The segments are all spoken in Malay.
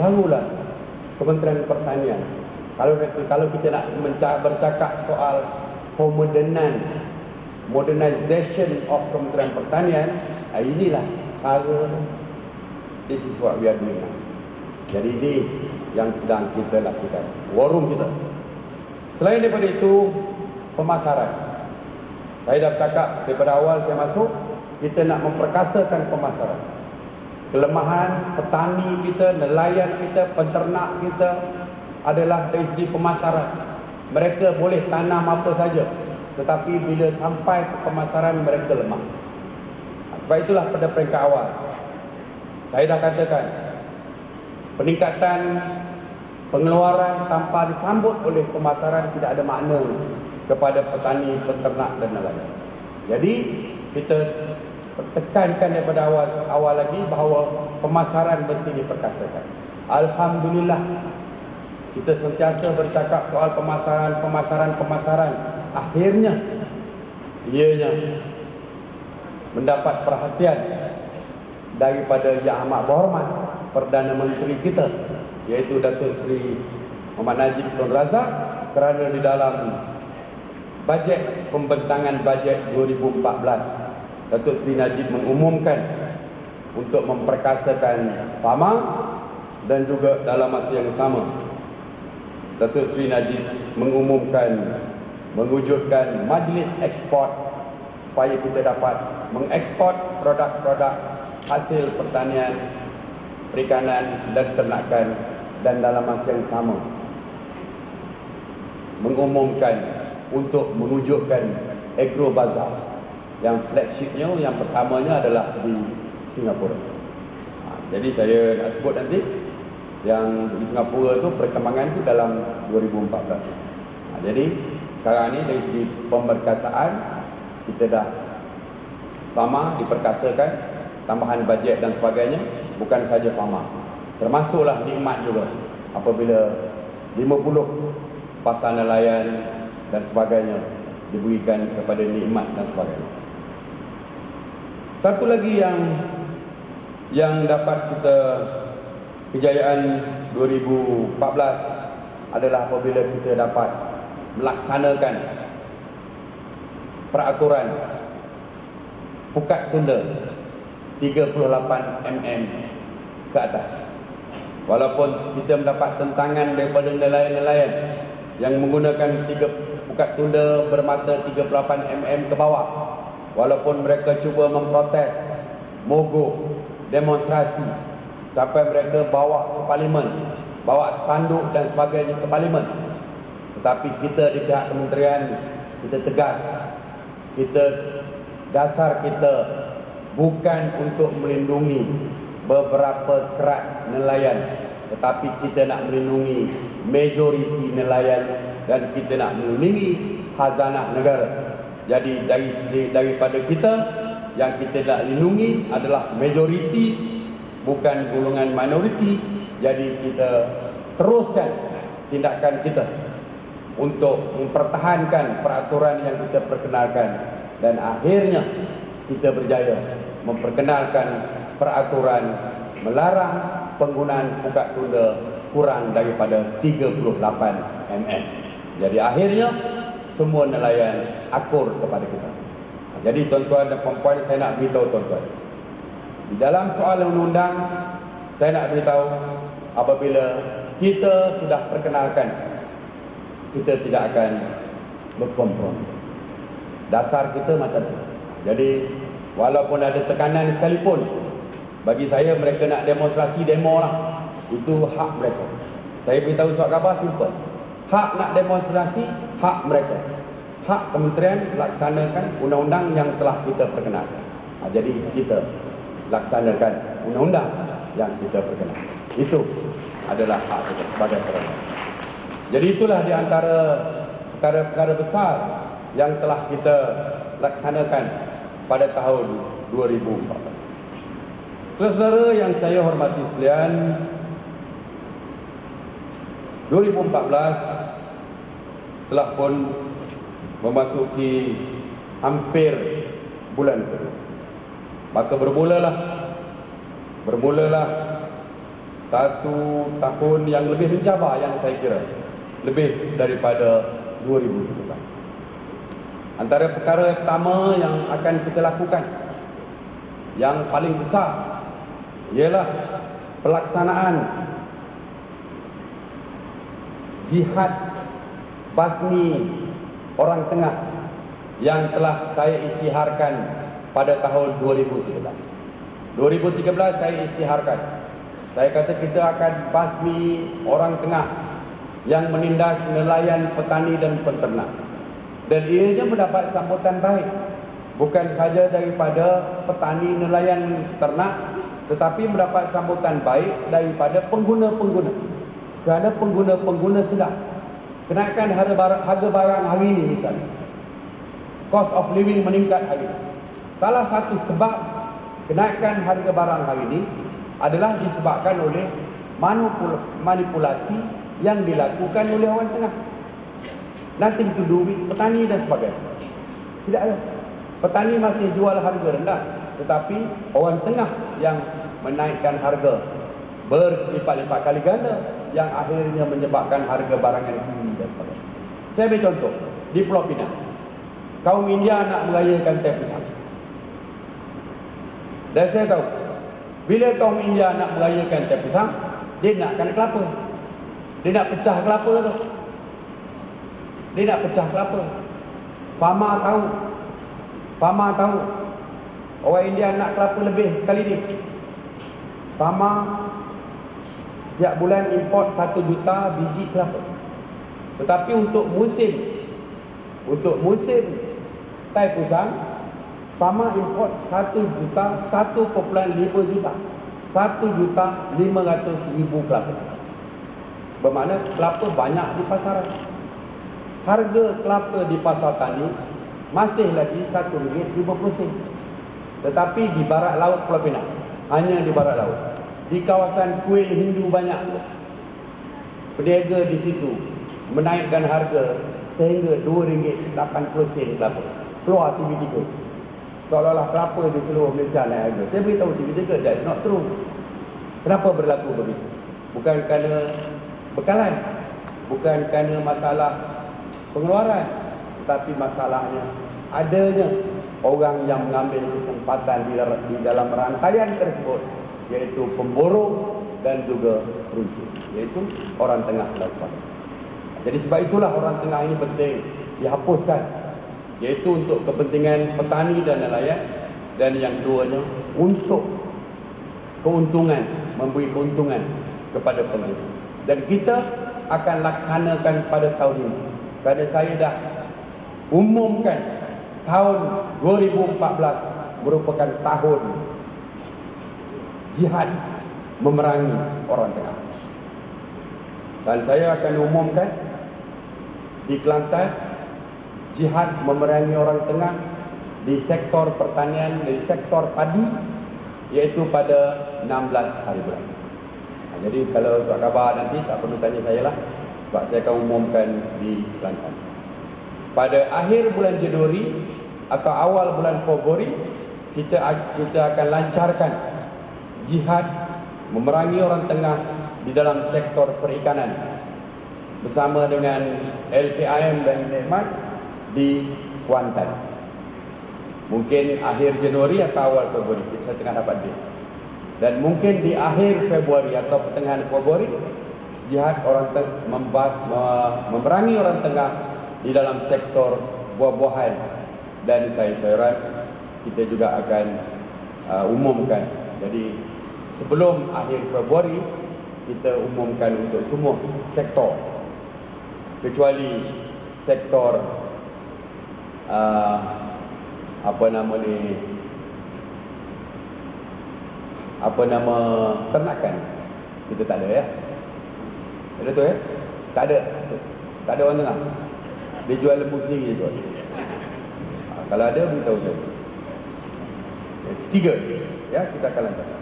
barulah Kementerian Pertanian. Kalau kita nak bercakap soal modernization of Kementerian Pertanian, inilah cara. This is what we are doing now. Jadi ini yang sedang kita lakukan, war room kita. Selain daripada itu, pemasaran. Saya dah cakap daripada awal saya masuk, kita nak memperkasakan pemasaran. Kelemahan petani kita, nelayan kita, penternak kita adalah dari segi pemasaran. Mereka boleh tanam apa saja, tetapi bila sampai ke pemasaran mereka lemah. Sebab itulah pada peringkat awal saya dah katakan, peningkatan pengeluaran tanpa disambut oleh pemasaran tidak ada makna kepada petani, penternak dan nelayan. Jadi kita tekankan daripada awal lagi bahawa pemasaran mesti diperkasakan. Alhamdulillah, kita sentiasa bercakap soal pemasaran. Akhirnya ianya mendapat perhatian daripada Yang Amat Berhormat Perdana Menteri kita, iaitu Datuk Seri Muhammad Najib Tun Razak, kerana di dalam pembentangan bajet 2014, Datuk Seri Najib mengumumkan untuk memperkasakan FAMA, dan juga dalam masa yang sama Datuk Seri Najib mewujudkan majlis ekspor supaya kita dapat mengekspor produk-produk hasil pertanian, perikanan dan ternakan, dan dalam masa yang sama mengumumkan untuk mewujudkan Agro Bazaar yang flagshipnya, yang pertamanya adalah di Singapura. Jadi saya nak sebut nanti yang di Singapura tu perkembangan tu dalam 2014. Jadi sekarang ni dari segi pemberkasaan kita dah FAMA diperkasakan, tambahan bajet dan sebagainya. Bukan saja FAMA, termasuklah nikmat juga apabila 50 pasar nelayan dan sebagainya diberikan kepada nikmat dan sebagainya. Satu lagi yang dapat kita kejayaan 2014 adalah apabila kita dapat melaksanakan peraturan pukat tunda 38 mm ke atas. Walaupun kita mendapat tentangan daripada nelayan-nelayan yang menggunakan pukat tunda bermata 38 mm ke bawah, walaupun mereka cuba memprotes, mogok, demonstrasi, sampai mereka bawa ke parlimen, bawa spanduk dan sebagainya ke parlimen, tetapi kita di pihak kementerian, kita tegas, dasar kita bukan untuk melindungi beberapa kerat nelayan, tetapi kita nak melindungi majoriti nelayan dan kita nak melindungi khazanah negara. Jadi daripada kita, yang kita nak lindungi adalah majoriti, bukan golongan minoriti. Jadi kita teruskan tindakan kita untuk mempertahankan peraturan yang kita perkenalkan, dan akhirnya kita berjaya memperkenalkan peraturan melarang penggunaan pukat tunda kurang daripada 38 mm. Jadi akhirnya semua nelayan akur kepada kita. Jadi tuan-tuan dan puan-puan, saya nak beritahu tuan-tuan, di dalam soal undang-undang saya nak beritahu, apabila kita sudah perkenalkan, kita tidak akan berkompromi. Dasar kita macam itu. Jadi walaupun ada tekanan sekalipun, bagi saya mereka nak demonstrasi, demo lah, itu hak mereka. Saya beritahu surat khabar simple, hak nak demonstrasi, hak mereka. Hak kementerian laksanakan undang-undang yang telah kita perkenalkan. Jadi kita laksanakan undang-undang yang kita perkenalkan. Itu adalah hak kita sebagai peranan. Jadi itulah di antara perkara-perkara besar yang telah kita laksanakan pada tahun 2014. Saudara-saudara yang saya hormati sekalian, 2014 telah pun memasuki hampir bulan kedua. Maka bermulalah satu tahun yang lebih mencabar yang saya kira lebih daripada 2017. Antara perkara pertama yang akan kita lakukan yang paling besar ialah pelaksanaan jihad basmi orang tengah yang telah saya isytiharkan pada tahun 2013. 2013 saya isytiharkan. Saya kata kita akan basmi orang tengah yang menindas nelayan, petani dan peternak. Dan ianya mendapat sambutan baik. Bukan saja daripada petani, nelayan, peternak, tetapi mendapat sambutan baik daripada pengguna-pengguna. Kerana pengguna-pengguna sedar. Kenaikan harga barang hari ini misalnya. Cost of living meningkat hari ini. Salah satu sebab kenaikan harga barang hari ini adalah disebabkan oleh manipulasi yang dilakukan oleh orang tengah. Nanti itu duit petani dan sebagainya. Tidak ada. Petani masih jual harga rendah, tetapi orang tengah yang menaikkan harga berlipat-lipat kali ganda yang akhirnya menyebabkan harga barang yang tinggi dan sebagainya. Saya beri contoh di Pulau Pinang. Kaum India nak merayakan teh pisang. Dan saya tahu bila kaum India nak merayakan teh pisang, dia nakkan kelapa. Dia nak pecah kelapa tu. Dia nak pecah kelapa. Farmer tahu. Orang India nak kelapa lebih sekali ni. Farmer setiap bulan import 1 juta biji kelapa. Tetapi untuk musim tai pusang, farmer import 1 juta, 1,5 juta. 1,500,000 kelapa. Bermakna kelapa banyak di pasaran. Harga kelapa di pasar tani masih lagi RM1.50. Tetapi di barat laut Pulau Pinang, hanya di barat laut, di kawasan kuil Hindu banyak, peniaga di situ menaikkan harga sehingga RM2.80 kelapa. Keluar TV3, seolah-olah kelapa di seluruh Malaysia naik harga. Saya beritahu TV3, that's not true. Kenapa berlaku begitu? Bukan kerana bekalan, bukan kerana masalah pengeluaran, tetapi masalahnya adanya orang yang mengambil kesempatan di dalam rantaian tersebut, iaitu pemborong dan juga peruncing, iaitu orang tengah dan sebagainya. Jadi sebab itulah orang tengah ini penting dihapuskan, iaitu untuk kepentingan petani dan nelayan, dan yang keduanya untuk keuntungan, memberi keuntungan kepada pengguna. Dan kita akan laksanakan pada tahun ini. Kerana saya dah umumkan tahun 2014 merupakan tahun jihad memerangi orang tengah. Dan saya akan umumkan di Kelantan jihad memerangi orang tengah di sektor pertanian, di sektor padi, iaitu pada 16 hari bulan. Jadi kalau surat khabar nanti tak perlu tanya saya lah, sebab saya akan umumkan di Kelantan. Pada akhir bulan Januari atau awal bulan Februari, kita akan lancarkan jihad memerangi orang tengah di dalam sektor perikanan bersama dengan LKIM dan Nikmat di Kuantan. Mungkin akhir Januari atau awal Februari, kita tengah dapat dia. Dan mungkin di akhir Februari atau pertengahan Februari, jihad orang memerangi orang tengah di dalam sektor buah-buahan dan sayur-sayuran kita juga akan umumkan. Jadi sebelum akhir Februari kita umumkan untuk semua sektor, kecuali sektor ternakan. Kita tak ada ya. Ada tu ya? Tak ada orang tengah. Dia jual lembu sendiri dia jual. Kalau ada, beritahu saya. Ketiga, ya, kita akan lancarkan.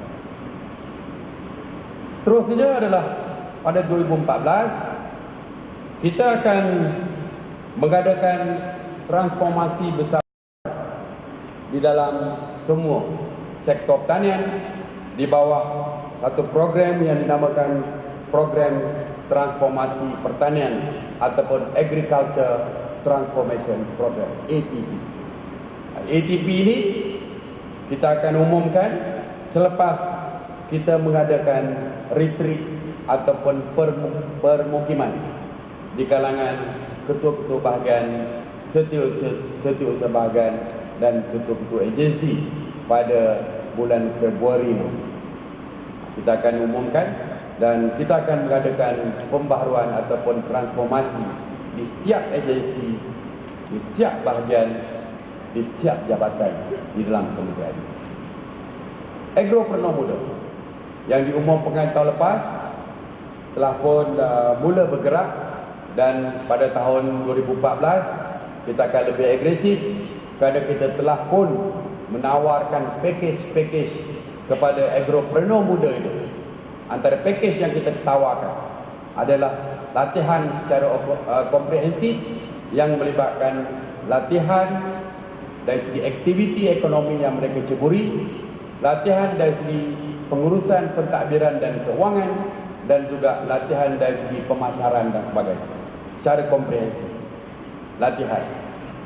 Seterusnya adalah pada 2014 kita akan mengadakan transformasi besar di dalam semua sektor pertanian di bawah satu program yang dinamakan Program Transformasi Pertanian ataupun Agriculture Transformation Program, ATP. ATP ini kita akan umumkan selepas kita mengadakan retreat ataupun permukiman di kalangan ketua-ketua bahagian, setiausaha bahagian dan ketua-ketua agensi pada bulan Februari ini. Kita akan umumkan dan kita akan mengadakan pembaharuan ataupun transformasi di setiap agensi, di setiap bahagian, di setiap jabatan di dalam kementerian. Agropreneur Muda yang diumumkan tahun lepas telah pun mula bergerak, dan pada tahun 2014 kita akan lebih agresif kerana kita telah pun menawarkan package kepada agropreneur muda itu. Antara package yang kita tawarkan adalah latihan secara komprehensif yang melibatkan latihan dari segi aktiviti ekonomi yang mereka ceburi, latihan dari segi pengurusan pentadbiran dan keuangan, dan juga latihan dari segi pemasaran dan sebagainya secara komprehensif. Latihan.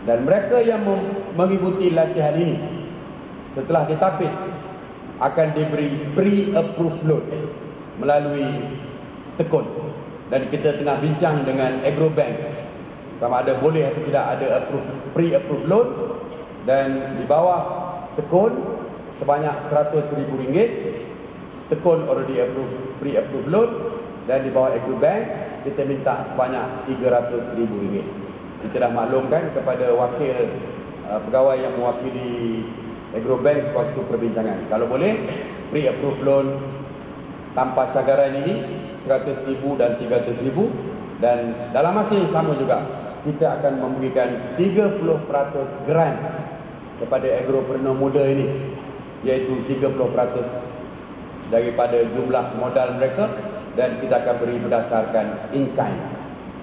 Dan mereka yang mengikuti latihan ini setelah ditapis akan diberi pre-approved loan melalui tekun. Dan kita tengah bincang dengan Agrobank sama ada boleh atau tidak ada pre-approved loan, dan di bawah tekun sebanyak RM100,000, tekun already approved pre-approved loan, dan di bawah Agrobank kita minta sebanyak RM300,000. Kita dah maklumkan kepada wakil pegawai yang mewakili Agrobank waktu perbincangan, kalau boleh pre-approved loan tanpa cagaran ini RM100,000 dan RM300,000, dan dalam masa yang sama juga kita akan memberikan 30% grant kepada agropreneur muda ini, iaitu 30% daripada jumlah modal mereka, dan kita akan beri berdasarkan in-kind,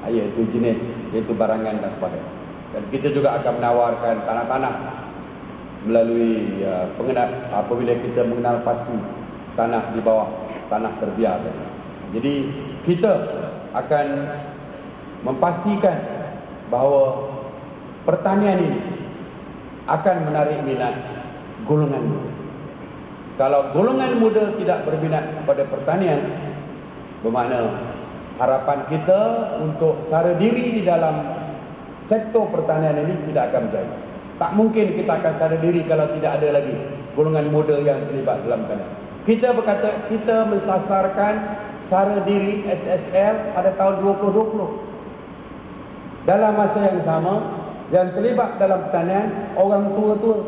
iaitu jenis, iaitu barangan dan sebagainya. Dan kita juga akan menawarkan tanah-tanah melalui apabila kita mengenal pasti tanah di bawah tanah terbiar tadi. Jadi kita akan memastikan bahawa pertanian ini akan menarik minat golongan muda. Kalau golongan muda tidak berminat kepada pertanian, bermakna harapan kita untuk sara diri di dalam sektor pertanian ini tidak akan berjaya. Tak mungkin kita akan sara diri kalau tidak ada lagi golongan muda yang terlibat dalam pertanian. Kita berkata kita mensasarkan sara diri SSL pada tahun 2020. Dalam masa yang sama, yang terlibat dalam pertanian orang tua-tua,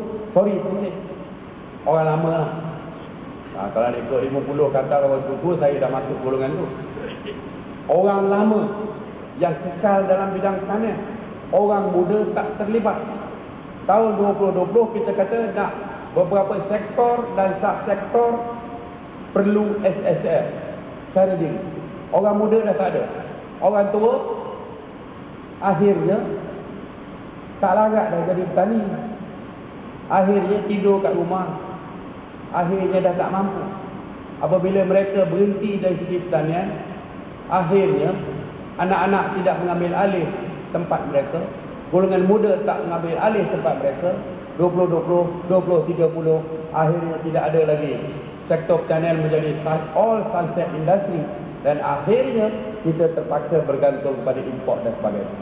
orang lama lah. Kalau nak ikut 50 kata orang tua-tua, saya dah masuk golongan tu. Orang lama yang kekal dalam bidang pertanian, orang muda tak terlibat. Tahun 2020 kita kata nak beberapa sektor dan subsektor perlu SSL, sara diri. Orang muda dah tak ada. Orang tua akhirnya tak larat dah jadi petani. Akhirnya tidur kat rumah. Akhirnya dah tak mampu. Apabila mereka berhenti dari segi pertanian, akhirnya anak-anak tidak mengambil alih tempat mereka. Golongan muda tak mengambil alih tempat mereka. 2020, 2030, akhirnya tidak ada lagi. Sektor pertanian menjadi all sunset industry, dan akhirnya kita terpaksa bergantung pada import dan sebagainya.